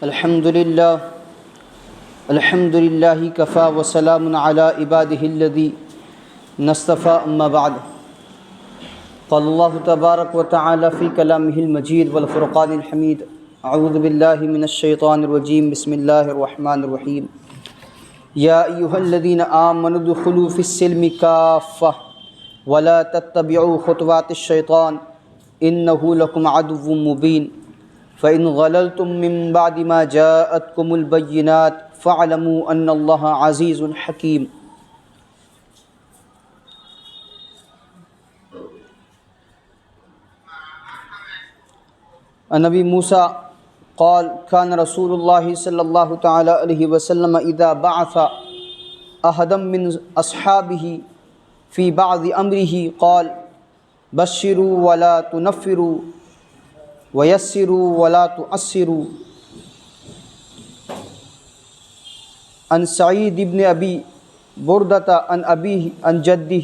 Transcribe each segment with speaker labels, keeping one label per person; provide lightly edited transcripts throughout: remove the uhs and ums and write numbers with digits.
Speaker 1: الحمد للہ کفا وسلام علی عبادہ الذین اصطفیٰ اما بعد قال اللہ تبارک وتعالی فی کلامہ المجید والفرقان الحمید اعوذ باللہ من الشیطان الرجیم بسم اللہ الرحمن الرحیم یا ایہا الذین آمنوا ادخلوا فی السلم کافہ ولا تتبعوا خطوات الشیطان انہ لکم عدو مبین فإن غللتم من بعد ما جاءتكم البينات فاعلموا أن الله عزيز حكيم. عن أبي موسى قال كان رسول الله صلى الله تعالى عليه وسلم إذا بعث أحدا من أصحابه في بعض أمره قال بشروا ولا تنفروا وَيَسِّرُوا وَلَا تُعَسِّرُوا. عن سعید بن ابی بردۃ عن ابیہ عن جدہ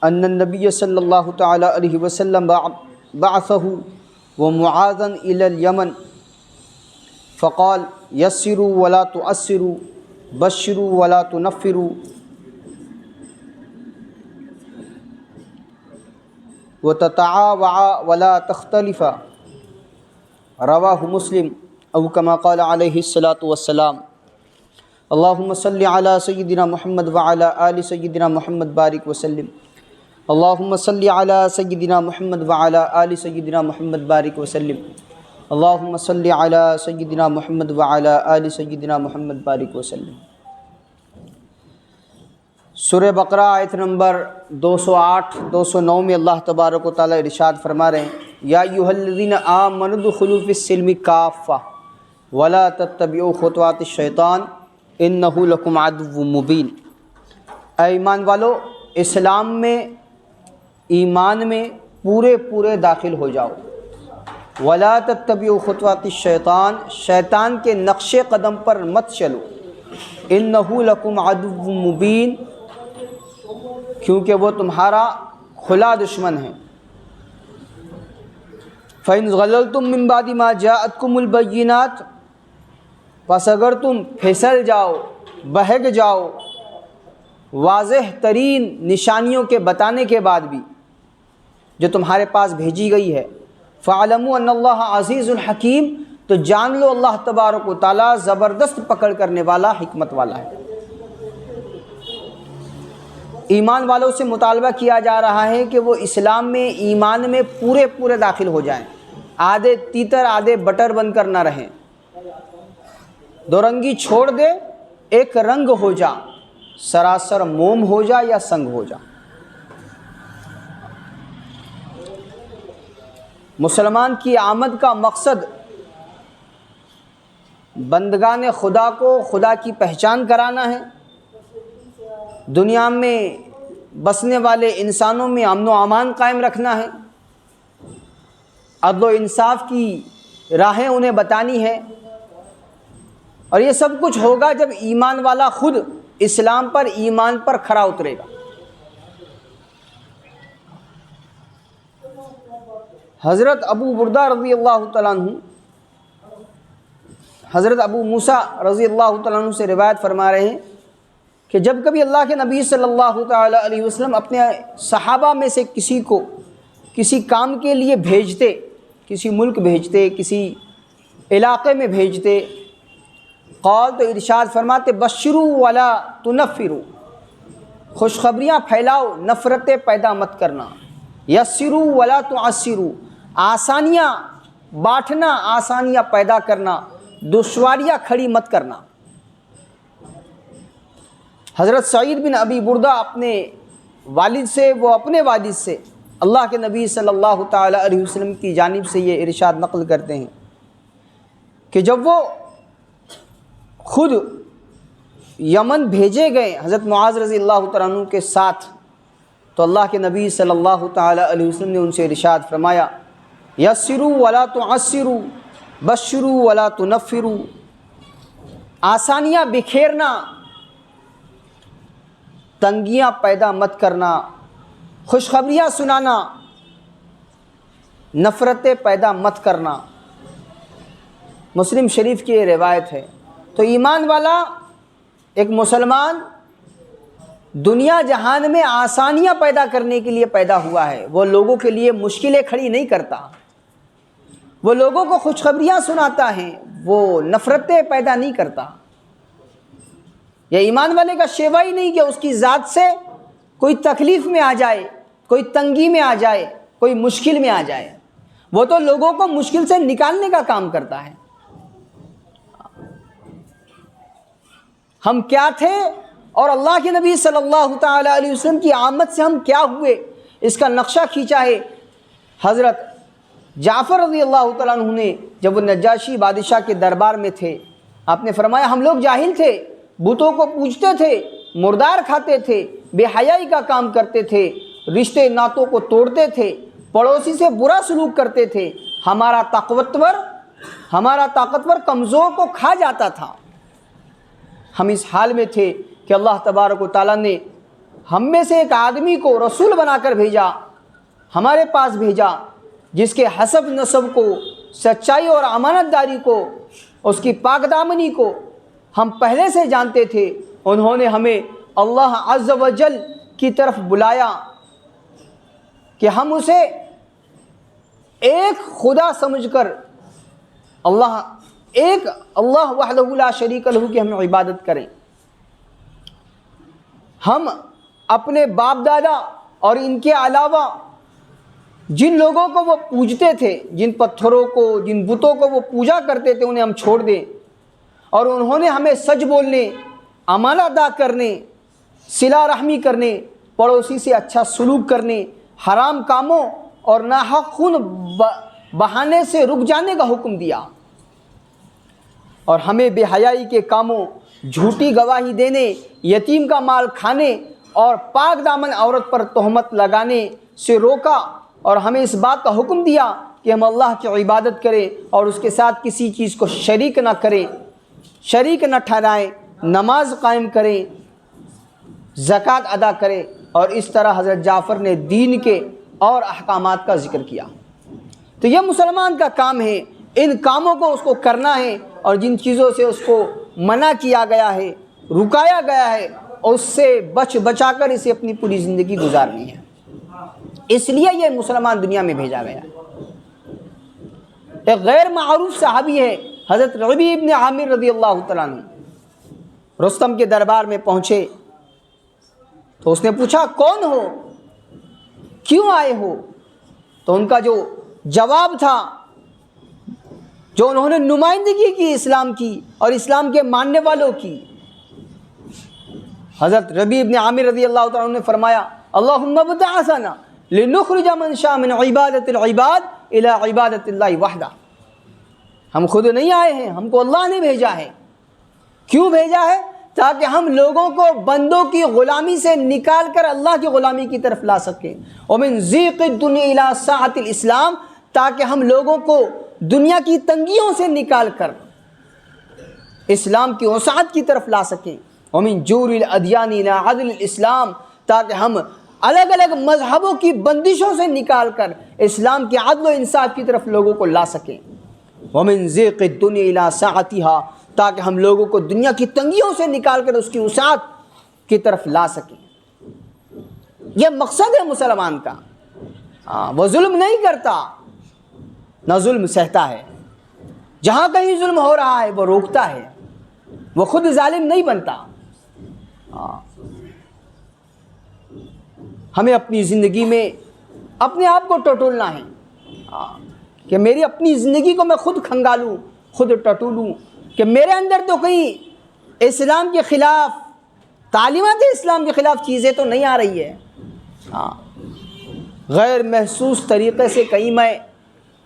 Speaker 1: ان النبی صلی اللہ تعالی علیہ وسلم بعثه ومعاذا الى اليمن فقال يسروا ولا تعسروا بشروا ولا تنفروا وتتعاوعوا ولا تختلفوا. رواہ مسلم او کما قال علیہ الصلاۃ والسلام. اللہم صلی علی سیدنا محمد وعلی آل سیدنا محمد بارک وسلم. اللہم صلی علی سیدنا محمد وعلی آل سیدنا محمد بارک وسلم. اللہم صلی علی سیدنا محمد وعلی آل سیدنا محمد بارک وسلم. سورہ بقرہ آیت نمبر 208 209 میں اللہ تبارک و تعالیٰ ارشاد فرما رہے ہیں یا ایھا الذین آمنوا ادخلوا فی السلم کافہ ولا تتبعوا خطوات الشیطان انہ لکم عدو مبین. اے ایمان والو، اسلام میں، ایمان میں پورے داخل ہو جاؤ. ولا تتبعوا خطوات الشیطان، شیطان کے نقش قدم پر مت چلو. انہ لکم عدو مبین، کیونکہ وہ تمہارا کھلا دشمن ہے. فَإِنْ غَلَلْتُم مِّن بَعْدِ مَا جَاءَتْكُمُ الْبَيِّنَاتُ، پس اگر تم پھسل جاؤ، بہک جاؤ واضح ترین نشانیوں کے بتانے کے بعد بھی جو تمہارے پاس بھیجی گئی ہے، فَاعْلَمُوا أَنَّ اللَّهَ عَزِيزٌ حَكِيمٌ، تو جان لو اللہ تبارک و تعالیٰ زبردست پکڑ کرنے والا، حکمت والا ہے. ایمان والوں سے مطالبہ کیا جا رہا ہے کہ وہ اسلام میں، ایمان میں پورے داخل ہو جائیں، آدھے تیتر آدھے بٹر بن کر نہ رہیں. دو رنگی چھوڑ دے، ایک رنگ ہو جا، سراسر موم ہو جا یا سنگ ہو جا. مسلمان کی آمد کا مقصد بندگان خدا کو خدا کی پہچان کرانا ہے، دنیا میں بسنے والے انسانوں میں امن و امان قائم رکھنا ہے، عدل و انصاف کی راہیں انہیں بتانی ہے. اور یہ سب کچھ ہوگا جب ایمان والا خود اسلام پر، ایمان پر کھرا اترے گا. حضرت ابو بردہ رضی اللہ تعالیٰ عنہ، حضرت ابو موسیٰ رضی اللہ تعالیٰ عنہ سے روایت فرما رہے ہیں کہ جب کبھی اللہ کے نبی صلی اللہ تعالیٰ علیہ وسلم اپنے صحابہ میں سے کسی کو کسی کام کے لیے بھیجتے، کسی ملک بھیجتے، کسی علاقے میں بھیجتے، قال تو ارشاد فرماتے بشروا ولا تنفروا، خوشخبریاں پھیلاؤ، نفرتیں پیدا مت کرنا. یسروا ولا تعسروا، آسانیاں بانٹنا، آسانیاں پیدا کرنا، دشواریاں کھڑی مت کرنا. حضرت سعید بن ابی بردہ اپنے والد سے اللہ کے نبی صلی اللہ تعالی علیہ وسلم کی جانب سے یہ ارشاد نقل کرتے ہیں کہ جب وہ خود یمن بھیجے گئے حضرت معاذ رضی اللہ تعالیٰ عنہ کے ساتھ، تو اللہ کے نبی صلی اللہ تعالی علیہ وسلم نے ان سے ارشاد فرمایا یسروا ولا تعسروا بشروا ولا تنفروا، آسانیاں بکھیرنا، تنگیاں پیدا مت کرنا، خوشخبریاں سنانا، نفرتیں پیدا مت کرنا. مسلم شریف کی یہ روایت ہے۔ تو ایمان والا ایک مسلمان دنیا جہان میں آسانیاں پیدا کرنے کے لیے پیدا ہوا ہے، وہ لوگوں کے لیے مشکلیں کھڑی نہیں کرتا، وہ لوگوں کو خوشخبریاں سناتا ہے، وہ نفرتیں پیدا نہیں کرتا۔ یہ ایمان والے کا شیوا ہی نہیں کہ اس کی ذات سے کوئی تکلیف میں آ جائے، کوئی تنگی میں آ جائے، کوئی مشکل میں آ جائے، وہ تو لوگوں کو مشکل سے نکالنے کا کام کرتا ہے۔ ہم کیا تھے اور اللہ کے نبی صلی اللہ تعالی علیہ وسلم کی آمد سے ہم کیا ہوئے، اس کا نقشہ کھینچا ہے حضرت جعفر رضی اللہ تعالیٰ عنہ نے۔ جب وہ نجاشی بادشاہ کے دربار میں تھے، آپ نے فرمایا ہم لوگ جاہل تھے، بتوں کو پوجتے تھے، مردار کھاتے تھے، بے حیائی کا کام کرتے تھے، رشتے ناتوں کو توڑتے تھے، پڑوسی سے برا سلوک کرتے تھے، ہمارا طاقتور کمزور کو کھا جاتا تھا۔ ہم اس حال میں تھے کہ اللہ تبارک و تعالیٰ نے ہم میں سے ایک آدمی کو رسول بنا کر بھیجا، ہمارے پاس بھیجا، جس کے حسب نسب کو، سچائی اور امانت داری کو، اس کی پاک دامنی کو ہم پہلے سے جانتے تھے۔ انہوں نے ہمیں اللہ عز و جل کی طرف بلایا کہ ہم اسے ایک خدا سمجھ کر اللہ وحدہ لا شریک لہ کی ہم عبادت کریں۔ ہم اپنے باپ دادا اور ان کے علاوہ جن لوگوں کو وہ پوجتے تھے، جن پتھروں کو، جن بتوں کو وہ پوجا کرتے تھے، انہیں ہم چھوڑ دیں، اور انہوں نے ہمیں سچ بولنے، امانت ادا کرنے، صلہ رحمی کرنے، پڑوسی سے اچھا سلوک کرنے، حرام کاموں اور ناحق خون بہانے سے رک جانے کا حکم دیا، اور ہمیں بے حیائی کے کاموں، جھوٹی گواہی دینے، یتیم کا مال کھانے اور پاک دامن عورت پر تہمت لگانے سے روکا، اور ہمیں اس بات کا حکم دیا کہ ہم اللہ کی عبادت کریں اور اس کے ساتھ کسی چیز کو شریک نہ کریں، شریک نہ ٹھہرائیں، نماز قائم کریں، زکوٰۃ ادا کریں۔ اور اس طرح حضرت جعفر نے دین کے اور احکامات کا ذکر کیا۔ تو یہ مسلمان کا کام ہے، ان کاموں کو اس کو کرنا ہے، اور جن چیزوں سے اس کو منع کیا گیا ہے، رکایا گیا ہے، اس سے بچا کر اسے اپنی پوری زندگی گزارنی ہے۔ اس لیے یہ مسلمان دنیا میں بھیجا گیا۔ ایک غیر معروف صحابی ہے حضرت ربیع ابن عامر رضی اللہ تعالیٰ عنہ، رستم کے دربار میں پہنچے تو اس نے پوچھا کون ہو، کیوں آئے ہو؟ تو ان کا جو جواب تھا، جو انہوں نے نمائندگی کی اسلام کی اور اسلام کے ماننے والوں کی، حضرت ربیع ابن عامر رضی اللہ تعالیٰ عنہ نے فرمایا اللہم ابتعثنا لنخرج من شاء من عبادت العباد الى عبادت اللہ وحدہ۔ ہم خود نہیں آئے ہیں، ہم کو اللہ نے بھیجا ہے۔ کیوں بھیجا ہے؟ تاکہ ہم لوگوں کو بندوں کی غلامی سے نکال کر اللہ کی غلامی کی طرف لا سکیں، ومن ضیق الدنیا الی سعۃ الاسلام، تاکہ ہم لوگوں کو دنیا کی تنگیوں سے نکال کر اسلام کی وسعت کی طرف لا سکیں، ومن جور الادیان الی عدل الاسلام، تاکہ ہم الگ الگ مذہبوں کی بندشوں سے نکال کر اسلام کے عدل و انصاف کی طرف لوگوں کو لا سکیں، ومن ضیق الدنیا الی سعتھا، تاکہ ہم لوگوں کو دنیا کی تنگیوں سے نکال کر اس کی وسعت کی طرف لا سکیں۔ یہ مقصد ہے مسلمان کا۔ وہ ظلم نہیں کرتا، نہ ظلم سہتا ہے، جہاں کہیں ظلم ہو رہا ہے وہ روکتا ہے، وہ خود ظالم نہیں بنتا۔ ہمیں اپنی زندگی میں اپنے آپ کو ٹٹولنا ہے کہ میری اپنی زندگی کو میں خود کھنگالوں، خود ٹٹولوں، کہ میرے اندر تو کہیں اسلام کے خلاف، تعلیمات اسلام کے خلاف چیزیں تو نہیں آ رہی ہے۔ غیر محسوس طریقے سے کہیں میں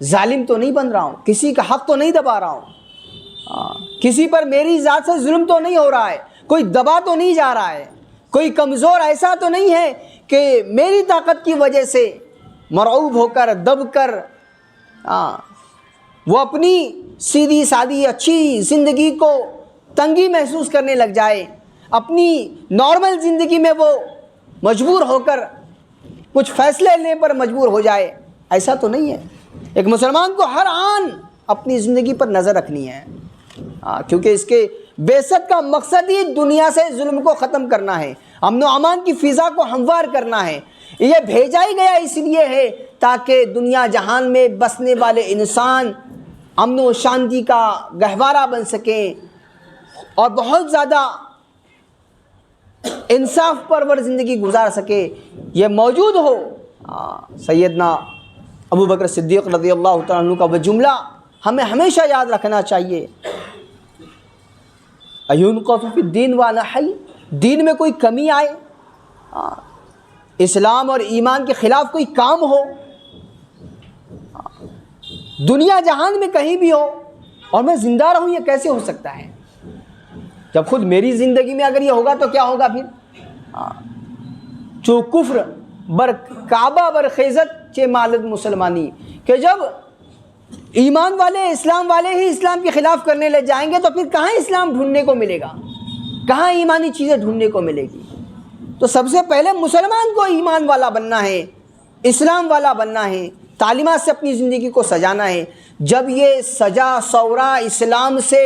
Speaker 1: ظالم تو نہیں بن رہا ہوں، کسی کا حق تو نہیں دبا رہا ہوں، کسی پر میری ذات سے ظلم تو نہیں ہو رہا ہے، کوئی دبا تو نہیں جا رہا ہے، کوئی کمزور ایسا تو نہیں ہے کہ میری طاقت کی وجہ سے مرعوب ہو کر، دب کر وہ اپنی سیدھی سادی اچھی زندگی کو تنگی محسوس کرنے لگ جائے، اپنی نارمل زندگی میں وہ مجبور ہو کر کچھ فیصلے لینے پر مجبور ہو جائے۔ ایسا تو نہیں ہے۔ ایک مسلمان کو ہر آن اپنی زندگی پر نظر رکھنی ہے، کیونکہ اس کے بعثت کا مقصد ہی دنیا سے ظلم کو ختم کرنا ہے، امن و امان کی فضا کو ہموار کرنا ہے۔ یہ بھیجا ہی گیا اس لیے ہے تاکہ دنیا جہان میں بسنے والے انسان امن و شانتی کا گہوارہ بن سکیں اور بہت زیادہ انصاف پرور زندگی گزار سکے، یہ موجود ہو۔ سیدنا ابو بکر صدیق رضی اللہ تعالیٰ عنہ کا وہ جملہ ہمیں ہمیشہ یاد رکھنا چاہیے، اَيُنْقَصُ فِي الدِّينِ وَأَنَا حَيٌّ، دین میں کوئی کمی آئے، اسلام اور ایمان کے خلاف کوئی کام ہو، دنیا جہان میں کہیں بھی ہو اور میں زندہ رہوں، یہ کیسے ہو سکتا ہے؟ جب خود میری زندگی میں اگر یہ ہوگا تو کیا ہوگا پھر؟ چو کفر بر کعبہ بر خیزت چے مالد مسلمانی، کہ جب ایمان والے اسلام والے ہی اسلام کے خلاف کرنے لے جائیں گے تو پھر کہاں اسلام ڈھونڈنے کو ملے گا، کہاں ایمانی چیزیں ڈھونڈنے کو ملے گی؟ تو سب سے پہلے مسلمان کو ایمان والا بننا ہے، اسلام والا بننا ہے، تعلیمات سے اپنی زندگی کو سجانا ہے۔ جب یہ سجا سورا اسلام سے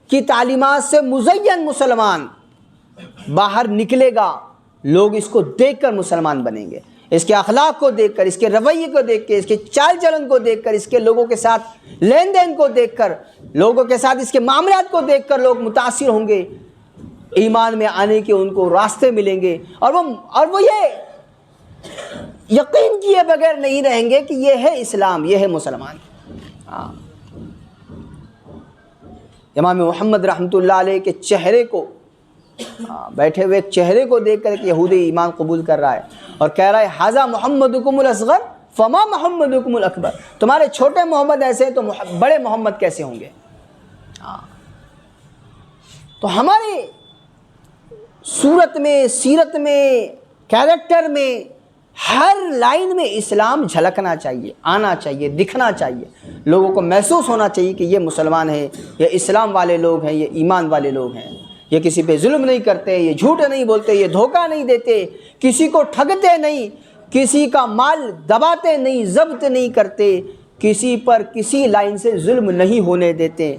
Speaker 1: کی تعلیمات سے مزین مسلمان باہر نکلے گا، لوگ اس کو دیکھ کر مسلمان بنیں گے، اس کے اخلاق کو دیکھ کر، اس کے رویے کو دیکھ کے، اس کے چال چلن کو دیکھ کر، اس کے لوگوں کے ساتھ لین دین کو دیکھ کر، لوگوں کے ساتھ اس کے معاملات کو دیکھ کر لوگ متاثر ہوں گے، ایمان میں آنے کے ان کو راستے ملیں گے، اور وہ یہ یقین کیے بغیر نہیں رہیں گے کہ یہ ہے اسلام، یہ ہے مسلمان۔ امام محمد رحمۃ اللہ علیہ کے چہرے کو، بیٹھے ہوئے چہرے کو دیکھ کر ایک یہودی ایمان قبول کر رہا ہے اور کہہ رہا ہے ھذا محمدکم الاصغر فما محمدکم الاکبر، تمہارے چھوٹے محمد ایسے تو بڑے محمد کیسے ہوں گے؟ تو ہمارے صورت میں، سیرت میں، کیریکٹر میں، ہر لائن میں اسلام جھلکنا چاہیے، آنا چاہیے، دکھنا چاہیے، لوگوں کو محسوس ہونا چاہیے کہ یہ مسلمان ہیں، یہ اسلام والے لوگ ہیں، یہ ایمان والے لوگ ہیں، یہ کسی پہ ظلم نہیں کرتے، یہ جھوٹ نہیں بولتے، یہ دھوکہ نہیں دیتے، کسی کو ٹھگتے نہیں، کسی کا مال دباتے نہیں، ضبط نہیں کرتے، کسی پر کسی لائن سے ظلم نہیں ہونے دیتے۔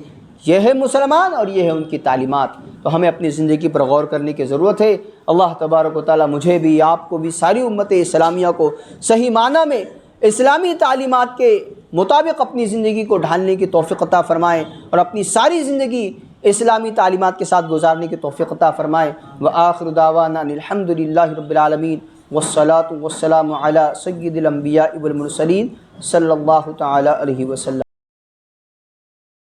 Speaker 1: یہ ہے مسلمان اور یہ ہے ان کی تعلیمات۔ تو ہمیں اپنی زندگی پر غور کرنے کی ضرورت ہے۔ اللہ تبارک و تعالیٰ مجھے بھی، آپ کو بھی، ساری امت اسلامیہ کو صحیح معنی میں اسلامی تعلیمات کے مطابق اپنی زندگی کو ڈھالنے کی توفیق عطا فرمائے اور اپنی ساری زندگی اسلامی تعلیمات کے ساتھ گزارنے کی توفیق عطا فرمائے۔ وآخر دعوانا الحمد للہ رب العالمین والصلاة والسلام علی سید الانبیاء والمرسلین صلی اللہ تعالی علیہ وسلم۔